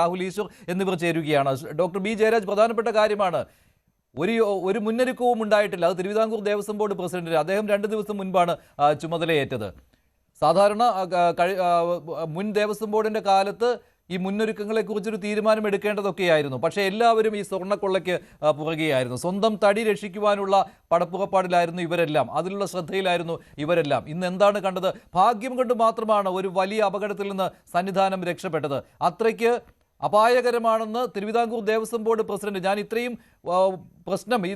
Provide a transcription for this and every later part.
രാഹുൽ ഈശ്വർ എന്നിവർ ചേരുകയാണ്. Doctor B Jayaraj, പ്രധാനപ്പെട്ട കാര്യമാണ്, ഒരു മുന്നൊരുക്കവും ഉണ്ടായിട്ടില്ല. അത് തിരുവിതാംകൂർ ദേവസ്വം ബോർഡ് പ്രസിഡന്റിന് അദ്ദേഹം 2 ദിവസം മുൻപാണ് ചുമതലയേറ്റത്. സാധാരണ മുൻ ദേവസ്വം ബോർഡിന്റെ കാലത്ത് ഈ മുന്നൊരുക്കങ്ങളെക്കുറിച്ചൊരു തീരുമാനം എടുക്കേണ്ടതൊക്കെയായിരുന്നു. പക്ഷേ എല്ലാവരും ഈ സ്വർണ്ണക്കൊള്ളയ്ക്ക് പുറകെയായിരുന്നു. സ്വന്തം തടി രക്ഷിക്കുവാനുള്ള പടപ്പുറപ്പാടിലായിരുന്നു ഇവരെല്ലാം, അതിലുള്ള ശ്രദ്ധയിലായിരുന്നു ഇവരെല്ലാം. ഇന്ന് എന്താണ് കണ്ടത്? ഭാഗ്യം കൊണ്ട് മാത്രമാണ് ഒരു വലിയ അപകടത്തിൽ നിന്ന് സന്നിധാനം രക്ഷപ്പെട്ടത്. അത്രയ്ക്ക് അപായകരമാണെന്ന് തിരുവിതാംകൂർ ദേവസ്വം ബോർഡ് പ്രസിഡന്റ്, ഞാൻ ഇത്രയും പ്രശ്നം ഈ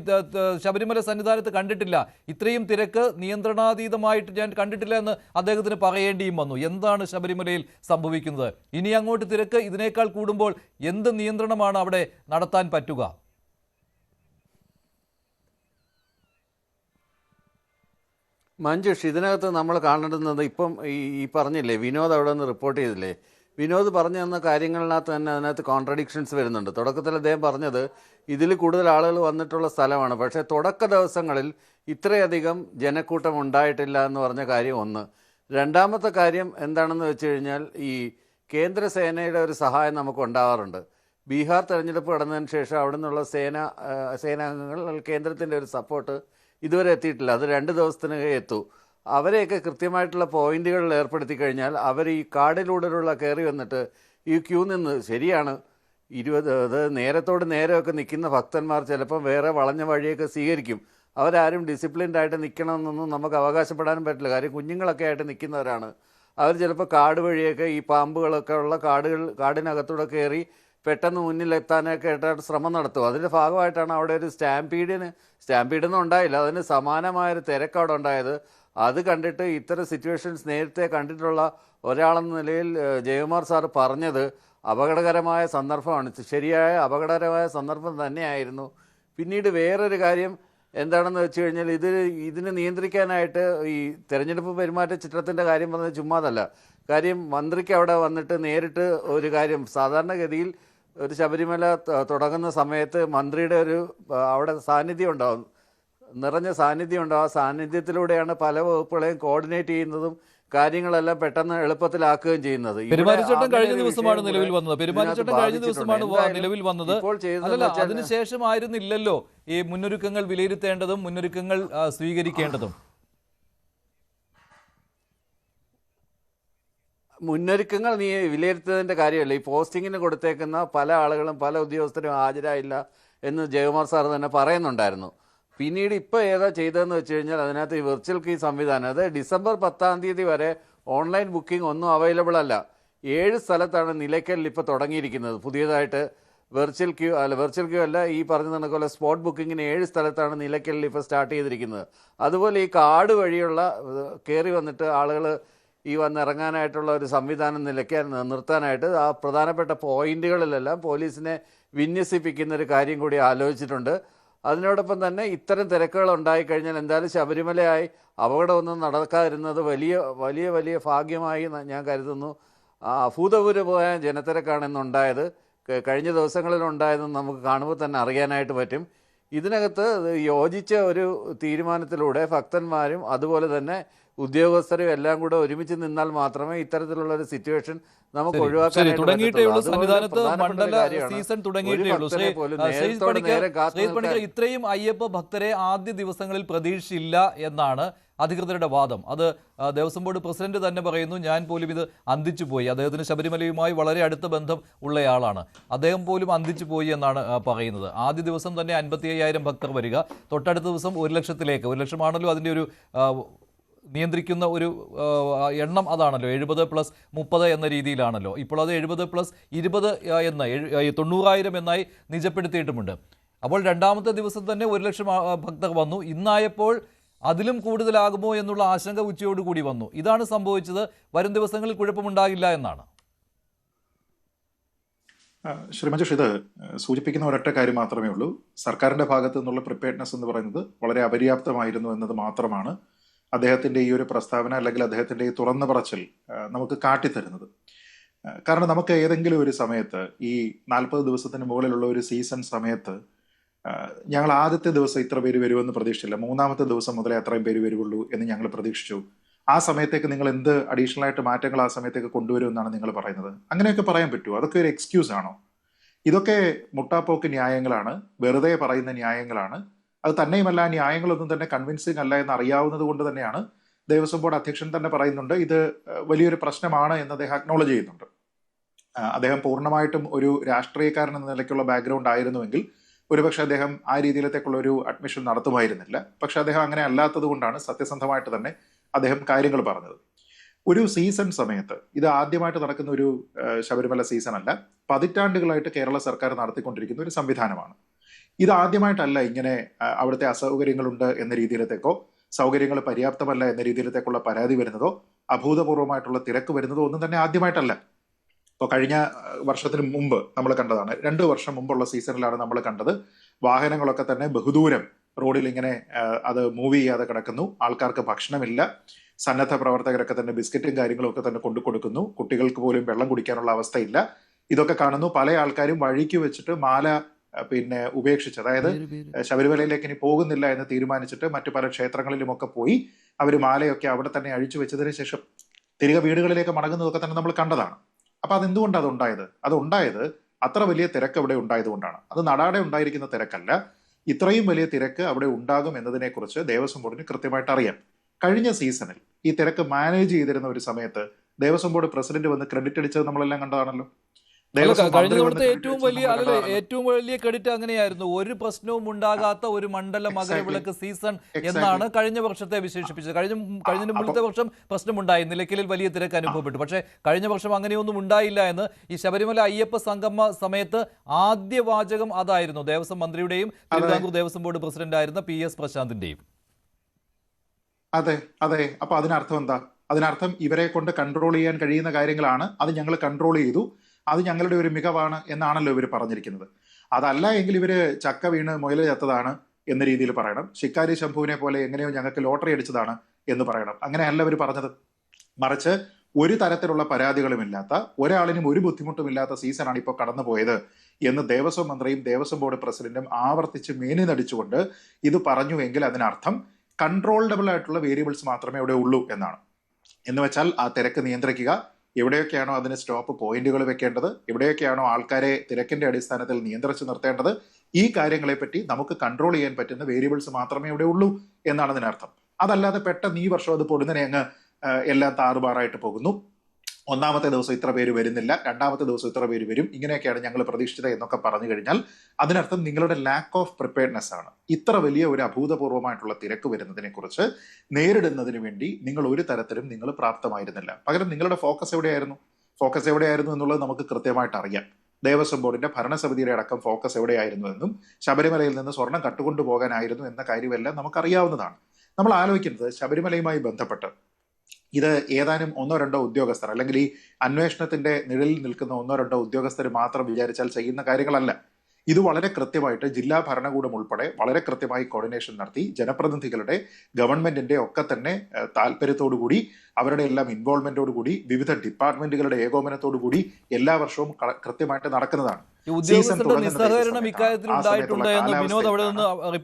ശബരിമല സന്നിധാനത്ത് കണ്ടിട്ടില്ല, ഇത്രയും തിരക്ക് നിയന്ത്രണാതീതമായിട്ട് ഞാൻ കണ്ടിട്ടില്ല എന്ന് അദ്ദേഹത്തിന് പറയേണ്ടിയും വന്നു. എന്താണ് ശബരിമലയിൽ സംഭവിക്കുന്നത്? ഇനി അങ്ങോട്ട് തിരക്ക് ഇതിനേക്കാൾ കൂടുമ്പോൾ എന്ത് നിയന്ത്രണമാണ് അവിടെ നടത്താൻ പറ്റുക? മഞ്ജുഷ്, ഇതിനകത്ത് നമ്മൾ കാണേണ്ടുന്നത് ഇപ്പം ഈ പറഞ്ഞില്ലേ, വിനോദ് അവിടെ നിന്ന് റിപ്പോർട്ട് ചെയ്തില്ലേ, വിനോദ് പറഞ്ഞു തന്ന കാര്യങ്ങളിനകത്ത് തന്നെ അതിനകത്ത് കോൺട്രഡിക്ഷൻസ് വരുന്നുണ്ട്. തുടക്കത്തിൽ അദ്ദേഹം പറഞ്ഞത് ഇതിൽ കൂടുതൽ ആളുകൾ വന്നിട്ടുള്ള സ്ഥലമാണ്, പക്ഷേ തുടക്ക ദിവസങ്ങളിൽ ഇത്രയധികം ജനക്കൂട്ടം ഉണ്ടായിട്ടില്ല എന്ന് പറഞ്ഞ കാര്യം ഒന്ന്. രണ്ടാമത്തെ കാര്യം എന്താണെന്ന് വെച്ച് കഴിഞ്ഞാൽ, ഈ കേന്ദ്രസേനയുടെ ഒരു സഹായം നമുക്ക് ഉണ്ടാവാറുണ്ട്. ബീഹാർ തെരഞ്ഞെടുപ്പ് നടന്നതിന് ശേഷം അവിടെ നിന്നുള്ള സേനാംഗങ്ങൾ കേന്ദ്രത്തിൻ്റെ ഒരു സപ്പോർട്ട് ഇതുവരെ എത്തിയിട്ടില്ല. അത് 2 ദിവസത്തിനകം എത്തൂ. അവരെയൊക്കെ കൃത്യമായിട്ടുള്ള പോയിന്റുകളിൽ ഏർപ്പെടുത്തി കഴിഞ്ഞാൽ അവർ ഈ കാടിലൂടെയുള്ള കയറി വന്നിട്ട് ഈ ക്യൂ നിന്ന്, ശരിയാണ്, 20 നേരത്തോട് നേരമൊക്കെ നിൽക്കുന്ന ഭക്തന്മാർ ചിലപ്പോൾ വേറെ വളഞ്ഞ വഴിയൊക്കെ സ്വീകരിക്കും. അവരാരും ഡിസിപ്ലിൻഡ് ആയിട്ട് നിൽക്കണമെന്നൊന്നും നമുക്ക് അവകാശപ്പെടാനും പറ്റില്ല. കാര്യം കുഞ്ഞുങ്ങളൊക്കെ ആയിട്ട് നിൽക്കുന്നവരാണ്. അവർ ചിലപ്പോൾ കാട് വഴിയൊക്കെ ഈ പാമ്പുകളൊക്കെ ഉള്ള കാടിനകത്തൂടെ കയറി പെട്ടെന്ന് മുന്നിലെത്താനൊക്കെ ആയിട്ട് ശ്രമം നടത്തും. അതിൻ്റെ ഭാഗമായിട്ടാണ് അവിടെ ഒരു സ്റ്റാമ്പീഡൊന്നും ഉണ്ടായില്ല, അതിന് സമാനമായൊരു തിരക്ക് അവിടെ ഉണ്ടായത്. അത് കണ്ടിട്ട് ഇത്തരം സിറ്റുവേഷൻസ് നേരത്തെ കണ്ടിട്ടുള്ള ഒരാളെന്ന നിലയിൽ ജയകുമാർ സാറ് പറഞ്ഞത് അപകടകരമായ സന്ദർഭമാണ്. ശരിയായ അപകടകരമായ സന്ദർഭം തന്നെയായിരുന്നു. പിന്നീട് വേറൊരു കാര്യം എന്താണെന്ന് വെച്ച് കഴിഞ്ഞാൽ, ഇതിനെ നിയന്ത്രിക്കാനായിട്ട് ഈ തെരഞ്ഞെടുപ്പ് പെരുമാറ്റച്ചട്ടത്തിൻ്റെ കാര്യം പറഞ്ഞത് ചുമ്മാതല്ല. കാര്യം മന്ത്രിക്ക് അവിടെ വന്നിട്ട് നേരിട്ട് ഒരു കാര്യം, സാധാരണഗതിയിൽ ഒരു ശബരിമല തുടങ്ങുന്ന സമയത്ത് മന്ത്രിയുടെ അവിടെ സാന്നിധ്യം ഉണ്ടാവും, നിറഞ്ഞ സാന്നിധ്യം ഉണ്ടാവും. ആ സാന്നിധ്യത്തിലൂടെയാണ് പല വകുപ്പുകളെയും കോർഡിനേറ്റ് ചെയ്യുന്നതും കാര്യങ്ങളെല്ലാം പെട്ടെന്ന് എളുപ്പത്തിലാക്കുകയും ചെയ്യുന്നത്. പെരുമാറ്റച്ചട്ടം കഴിഞ്ഞ ദിവസമാണ് നിലവിൽ വന്നത്. അല്ല, അതിനുശേഷം ആയിരുന്നില്ലല്ലോ ഈ മുന്നൊരുക്കങ്ങൾ വിലയിരുത്തേണ്ടതും മുന്നൊരുക്കങ്ങൾ സ്വീകരിക്കേണ്ടതും. മുന്നൊരുക്കങ്ങൾ വിലയിരുത്തുന്നതിൻ്റെ കാര്യമല്ല, ഈ പോസ്റ്റിങ്ങിന് കൊടുത്തേക്കുന്ന പല ആളുകളും പല ഉദ്യോഗസ്ഥരും ഹാജരായില്ല എന്ന് ജയകുമാർ സാർ തന്നെ പറയുന്നുണ്ടായിരുന്നു. പിന്നീട് ഇപ്പോൾ ഏതാ ചെയ്തതെന്ന് വെച്ച് കഴിഞ്ഞാൽ, അതിനകത്ത് ഈ വെർച്വൽ ക്യൂ സംവിധാനം, അത് ഡിസംബർ 10-ാം തീയതി വരെ ഓൺലൈൻ ബുക്കിംഗ് ഒന്നും അവൈലബിൾ അല്ല. 7 സ്ഥലത്താണ് നിലയ്ക്കലിൽ ഇപ്പോൾ തുടങ്ങിയിരിക്കുന്നത് പുതിയതായിട്ട്. വെർച്വൽ ക്യൂ അല്ല, ഈ പറഞ്ഞ കണക്കുള്ള സ്പോട്ട് ബുക്കിങ്ങിന് 7 സ്ഥലത്താണ് നിലയ്ക്കലിൽ ഇപ്പോൾ സ്റ്റാർട്ട് ചെയ്തിരിക്കുന്നത്. അതുപോലെ ഈ കാട് വഴിയുള്ള കയറി വന്നിട്ട് ആളുകൾ ഈ വന്നിറങ്ങാനായിട്ടുള്ള ഒരു സംവിധാനം നിർത്താനായിട്ട് ആ പ്രധാനപ്പെട്ട പോയിന്റുകളിലെല്ലാം പോലീസിനെ വിന്യസിപ്പിക്കുന്നൊരു കാര്യം കൂടി ആലോചിച്ചിട്ടുണ്ട്. അതിനോടൊപ്പം തന്നെ ഇത്തരം തിരക്കുകൾ ഉണ്ടായിക്കഴിഞ്ഞാൽ എന്തായാലും ശബരിമലയായി അപകടമൊന്നും നടക്കാതിരുന്നത് വലിയ വലിയ വലിയ ഭാഗ്യമായി ഞാൻ കരുതുന്നു. അഭൂതപൂർവമായ ജനത്തിരക്കാണ് ഇന്നുണ്ടായത്, കഴിഞ്ഞ ദിവസങ്ങളിലുണ്ടായതെന്ന് നമുക്ക് കാണുമ്പോൾ തന്നെ അറിയാനായിട്ട് പറ്റും. ഇതിനകത്ത് യോജിച്ച ഒരു തീരുമാനത്തിലൂടെ ഭക്തന്മാരും അതുപോലെ തന്നെ ഉദ്യോഗസ്ഥരും എല്ലാം കൂടെ ഒരുമിച്ച് നിന്നാൽ മാത്രമേ ഇത്തരത്തിലുള്ള ഒരു സിറ്റുവേഷൻ നമുക്ക് ഒഴിവാക്കാനായിട്ട് പറ്റുള്ളൂ. ഇത്രയും അയ്യപ്പ ഭക്തരെ ആദ്യ ദിവസങ്ങളിൽ പ്രതീക്ഷയില്ല എന്നാണ് അധികൃതരുടെ വാദം. അത് ദേവസ്വം ബോർഡ് പ്രസിഡന്റ് തന്നെ പറയുന്നു. ഞാൻ പോലും ഇത് അന്തിച്ചു പോയി, അദ്ദേഹത്തിന് ശബരിമലയുമായി വളരെ അടുത്ത ബന്ധം ഉള്ളയാളാണ്, അദ്ദേഹം പോലും അന്തിച്ചു പോയി എന്നാണ് പറയുന്നത്. ആദ്യ ദിവസം തന്നെ 55,000 ഭക്തർ വരിക, തൊട്ടടുത്ത ദിവസം 1 ലക്ഷത്തിലേക്ക്, 1 ലക്ഷമാണല്ലോ അതിൻ്റെ ഒരു നിയന്ത്രിക്കുന്ന ഒരു എണ്ണം, അതാണല്ലോ 70+30 എന്ന രീതിയിലാണല്ലോ. ഇപ്പോൾ അത് 70+20 എന്ന് 90,000 എന്നായി നിജപ്പെടുത്തിയിട്ടുമുണ്ട്. അപ്പോൾ 2-ാമത്തെ ദിവസം തന്നെ 1 ലക്ഷം ഭക്തർ വന്നു. ഇന്നായപ്പോൾ അതിലും കൂടുതലാകുമോ എന്നുള്ള ആശങ്ക ഉച്ചയോടുകൂടി വന്നു. ഇതാണ് സംഭവിച്ചത്. വരും ദിവസങ്ങളിൽ കുഴപ്പമുണ്ടാകില്ല എന്നാണ്. മഞ്ജുഷ്, ഇത് സൂചിപ്പിക്കുന്ന ഒരൊറ്റ കാര്യം മാത്രമേ ഉള്ളൂ. സർക്കാരിന്റെ ഭാഗത്തു നിന്നുള്ള പ്രിപ്പയർഡ്നെസ് എന്ന് പറയുന്നത് വളരെ അപര്യാപ്തമായിരുന്നു എന്നത് മാത്രമാണ് അദ്ദേഹത്തിന്റെ ഈ ഒരു പ്രസ്താവന അല്ലെങ്കിൽ അദ്ദേഹത്തിന്റെ ഈ തുറന്നു പറച്ചിൽ നമുക്ക് കാട്ടിത്തരുന്നത്. കാരണം നമുക്ക് ഏതെങ്കിലും ഒരു സമയത്ത് ഈ 40 ദിവസത്തിന് മുകളിലുള്ള ഒരു സീസൺ സമയത്ത് ഞങ്ങൾ ആദ്യത്തെ ദിവസം ഇത്ര പേര് വരുമെന്ന് പ്രതീക്ഷിച്ചില്ല, 3-ാമത്തെ ദിവസം മുതലേ അത്രയും പേര് വരുള്ളൂ എന്ന് ഞങ്ങൾ പ്രതീക്ഷിച്ചു. ആ സമയത്തേക്ക് നിങ്ങൾ എന്ത് അഡീഷണൽ ആയിട്ട് മാറ്റങ്ങൾ ആ സമയത്തേക്ക് കൊണ്ടുവരും എന്നാണ് നിങ്ങൾ പറയുന്നത്? അങ്ങനെയൊക്കെ പറയാൻ പറ്റുമോ? അതൊക്കെ ഒരു എക്സ്ക്യൂസ് ആണോ? ഇതൊക്കെ മുട്ടാപ്പോക്ക് ന്യായങ്ങളാണ്, വെറുതെ പറയുന്ന ന്യായങ്ങളാണ്. അത് തന്നെയുമല്ല, ന്യായങ്ങളൊന്നും തന്നെ കൺവിൻസിങ് അല്ല എന്ന് അറിയാവുന്നത് കൊണ്ട് തന്നെയാണ് ദേവസ്വം ബോർഡ് അധ്യക്ഷൻ തന്നെ പറയുന്നുണ്ട് ഇത് വലിയൊരു പ്രശ്നമാണ് എന്ന് അദ്ദേഹം അക്നോളജ് ചെയ്യുന്നുണ്ട്. അദ്ദേഹം പൂർണ്ണമായിട്ടും ഒരു രാഷ്ട്രീയക്കാരൻ എന്ന നിലയ്ക്കുള്ള ബാക്ക്ഗ്രൗണ്ട് ആയിരുന്നുവെങ്കിൽ ഒരുപക്ഷെ അദ്ദേഹം ആ രീതിയിലത്തേക്കുള്ള ഒരു അഡ്മിഷൻ നടത്തുമായിരുന്നില്ല. പക്ഷെ അദ്ദേഹം അങ്ങനെ അല്ലാത്തത് കൊണ്ടാണ് സത്യസന്ധമായിട്ട് തന്നെ അദ്ദേഹം കാര്യങ്ങൾ പറഞ്ഞത്. ഒരു സീസൺ സമയത്ത്, ഇത് ആദ്യമായിട്ട് നടക്കുന്ന ഒരു ശബരിമല സീസൺ അല്ല, പതിറ്റാണ്ടുകളായിട്ട് കേരള സർക്കാർ നടത്തിക്കൊണ്ടിരിക്കുന്ന ഒരു സംവിധാനമാണ്. ഇത് ആദ്യമായിട്ടല്ല ഇങ്ങനെ അവിടുത്തെ അസൗകര്യങ്ങളുണ്ട് എന്ന രീതിയിലത്തേക്കോ സൗകര്യങ്ങൾ പര്യാപ്തമല്ല എന്ന രീതിയിലത്തേക്കുള്ള പരാതി വരുന്നതോ അഭൂതപൂർവമായിട്ടുള്ള തിരക്ക് വരുന്നതോ ഒന്നും തന്നെ ആദ്യമായിട്ടല്ല. ഇപ്പോൾ കഴിഞ്ഞ വർഷത്തിന് മുമ്പ് നമ്മൾ കണ്ടതാണ്, 2 വർഷം മുമ്പുള്ള സീസണിലാണ് നമ്മൾ കണ്ടത്. വാഹനങ്ങളൊക്കെ തന്നെ ബഹുദൂരം റോഡിൽ ഇങ്ങനെ അത് മൂവ് ചെയ്യാതെ കിടക്കുന്നു, ആൾക്കാർക്ക് ഭക്ഷണമില്ല, സന്നദ്ധ പ്രവർത്തകരൊക്കെ തന്നെ ബിസ്ക്കറ്റും കാര്യങ്ങളും ഒക്കെ തന്നെ കൊണ്ടു കൊടുക്കുന്നു, കുട്ടികൾക്ക് പോലും വെള്ളം കുടിക്കാനുള്ള അവസ്ഥയില്ല. ഇതൊക്കെ കാണുന്നു. പല ആൾക്കാരും വഴിക്ക് വെച്ചിട്ട് മാല ഉപേക്ഷിച്ച്, അതായത് ശബരിമലയിലേക്ക് ഇനി പോകുന്നില്ല എന്ന് തീരുമാനിച്ചിട്ട് മറ്റു പല ക്ഷേത്രങ്ങളിലുമൊക്കെ പോയി അവർ മാലയൊക്കെ അവിടെ തന്നെ അഴിച്ചു വെച്ചതിന് ശേഷം തിരികെ വീടുകളിലേക്ക് മടങ്ങുന്നതൊക്കെ തന്നെ നമ്മൾ കണ്ടതാണ്. അപ്പൊ അതെന്തുകൊണ്ടാണ് അതുണ്ടായത്? അത്ര വലിയ തിരക്ക് അവിടെ ഉണ്ടായതുകൊണ്ടാണ്. അത് നടാടെ ഉണ്ടായിരിക്കുന്ന തിരക്കല്ല. ഇത്രയും വലിയ തിരക്ക് അവിടെ ഉണ്ടാകും എന്നതിനെ കുറിച്ച് ദേവസ്വം ബോർഡിന് കൃത്യമായിട്ട് അറിയാം. കഴിഞ്ഞ സീസണിൽ ഈ തിരക്ക് മാനേജ് ചെയ്തിരുന്ന ഒരു സമയത്ത് ദേവസ്വം ബോർഡ് പ്രസിഡന്റ് വന്ന് ക്രെഡിറ്റ് അടിച്ചത് നമ്മളെല്ലാം കണ്ടതാണല്ലോ. കഴിഞ്ഞ തവണത്തെ ഏറ്റവും വലിയ ക്രെഡിറ്റ് അങ്ങനെയായിരുന്നു. ഒരു പ്രശ്നവും ഉണ്ടാകാത്ത ഒരു മണ്ഡല മകരവിളക്ക് സീസൺ എന്നാണ് കഴിഞ്ഞ വർഷത്തെ വിശേഷിപ്പിച്ചത്. കഴിഞ്ഞ മുമ്പത്തെ വർഷം പ്രശ്നമുണ്ടായി, നിലയ്ക്കലിൽ വലിയ തിരക്ക് അനുഭവപ്പെട്ടു. പക്ഷേ കഴിഞ്ഞ വർഷം അങ്ങനെയൊന്നും ഉണ്ടായില്ല എന്ന് ഈ ശബരിമല അയ്യപ്പ സംഗമ സമയത്ത് ആദ്യ വാചകം അതായിരുന്നു, ദേവസ്വം മന്ത്രിയുടെയും തിരുവിതാംകൂർ ദേവസ്വം ബോർഡ് പ്രസിഡന്റായിരുന്ന PS പ്രശാന്തിന്റെയും. അതെ. അപ്പൊ അതിനർത്ഥം എന്താ? അതിനർത്ഥം ഇവരെ കൊണ്ട് കൺട്രോൾ ചെയ്യാൻ കഴിയുന്ന കാര്യങ്ങളാണ്, അത് ഞങ്ങൾ കൺട്രോൾ ചെയ്തു, അത് ഞങ്ങളുടെ ഒരു മികവാണ് എന്നാണല്ലോ ഇവർ പറഞ്ഞിരിക്കുന്നത്. അതല്ല എങ്കിൽ ഇവര് ചക്ക വീണ് മുയല് ചത്തതാണ് എന്ന രീതിയിൽ പറയണം. ശിക്കാരി ശംഭുവിനെ പോലെ എങ്ങനെയോ ഞങ്ങൾക്ക് ലോട്ടറി അടിച്ചതാണ് എന്ന് പറയണം. അങ്ങനെയല്ല ഇവർ പറഞ്ഞത്. മറിച്ച് ഒരു തരത്തിലുള്ള പരാതികളുമില്ലാത്ത, ഒരാളിനും ഒരു ബുദ്ധിമുട്ടുമില്ലാത്ത സീസണാണ് ഇപ്പോൾ കടന്നുപോയത് എന്ന് ദേവസ്വം മന്ത്രിയും ദേവസ്വം ബോർഡ് പ്രസിഡന്റും ആവർത്തിച്ച് മേനി നടിച്ചുകൊണ്ട് ഇത് പറഞ്ഞു എങ്കിൽ അതിനർത്ഥം കൺട്രോളബിൾ ആയിട്ടുള്ള വേരിയബിൾസ് മാത്രമേ അവിടെ ഉള്ളൂ എന്നാണ്. എന്ന് വെച്ചാൽ ആ തിരക്ക് നിയന്ത്രിക്കുക, എവിടെയൊക്കെയാണോ അതിന് സ്റ്റോപ്പ് പോയിന്റുകൾ വെക്കേണ്ടത്, എവിടെയൊക്കെയാണോ ആൾക്കാരെ തിരക്കിന്റെ അടിസ്ഥാനത്തിൽ നിയന്ത്രിച്ച് നിർത്തേണ്ടത്, ഈ കാര്യങ്ങളെപ്പറ്റി നമുക്ക് കൺട്രോൾ ചെയ്യാൻ പറ്റുന്ന വേരിയബിൾസ് മാത്രമേ ഇവിടെ ഉള്ളൂ എന്നാണ് അതിനർത്ഥം. അതല്ലാതെ പെട്ടെന്ന് ഈ വർഷം അത് പൊടുന്നനെ അങ്ങ് എല്ലാം താറുമാറായിട്ട് പോകുന്നു, ഒന്നാമത്തെ ദിവസം ഇത്ര പേര് വരുന്നില്ല, രണ്ടാമത്തെ ദിവസം ഇത്ര പേര് വരും, ഇങ്ങനെയൊക്കെയാണ് ഞങ്ങൾ പ്രതീക്ഷിച്ചത് എന്നൊക്കെ പറഞ്ഞു കഴിഞ്ഞാൽ അതിനർത്ഥം നിങ്ങളുടെ ലാക്ക് ഓഫ് പ്രിപ്പയർനെസ് ആണ്. ഇത്ര വലിയ ഒരു അഭൂതപൂർവമായിട്ടുള്ള തിരക്ക് വരുന്നതിനെ കുറിച്ച് നേരിടുന്നതിന് വേണ്ടി നിങ്ങൾ ഒരു തരത്തിലും നിങ്ങൾ പ്രാപ്തമായിരുന്നില്ല. പകരം നിങ്ങളുടെ ഫോക്കസ് എവിടെയായിരുന്നു എന്നുള്ളത് നമുക്ക് കൃത്യമായിട്ട് അറിയാം. ദേവസ്വം ബോർഡിന്റെ ഭരണസമിതിയുടെ അടക്കം ഫോക്കസ് എവിടെയായിരുന്നു എന്നും ശബരിമലയിൽ നിന്ന് സ്വർണം കട്ടുകൊണ്ടു പോകാനായിരുന്നു എന്ന കാര്യമെല്ലാം നമുക്കറിയാവുന്നതാണ്. നമ്മൾ ആലോചിക്കുന്നത് ശബരിമലയുമായി ബന്ധപ്പെട്ട് ഇത് ഏതാനും 1-2 ഉദ്യോഗസ്ഥർ, അല്ലെങ്കിൽ ഈ അന്വേഷണത്തിന്റെ നിഴലിൽ നിൽക്കുന്ന 1-2 ഉദ്യോഗസ്ഥർ മാത്രം വിചാരിച്ചാൽ ചെയ്യുന്ന കാര്യങ്ങളല്ല. ഇത് വളരെ കൃത്യമായിട്ട് ജില്ലാ ഭരണകൂടം ഉൾപ്പെടെ വളരെ കൃത്യമായി കോർഡിനേഷൻ നടത്തി ജനപ്രതിനിധികളുടെ, ഗവൺമെന്റിന്റെ ഒക്കെ തന്നെ താല്പര്യത്തോടുകൂടി, അവരുടെ എല്ലാം ഇൻവോൾവ്മെന്റോടുകൂടി, വിവിധ ഡിപ്പാർട്ട്മെന്റുകളുടെ ഏകോപനത്തോടുകൂടി എല്ലാ വർഷവും കൃത്യമായിട്ട് നടക്കുന്നതാണ്. ഉദ്യോഗസ്ഥരുടെ നിസ്സഹകരണം ഇക്കാര്യത്തിൽ ഉണ്ടായിട്ടുണ്ട് എന്ന് വിനോദ് അവിടെ നിന്ന്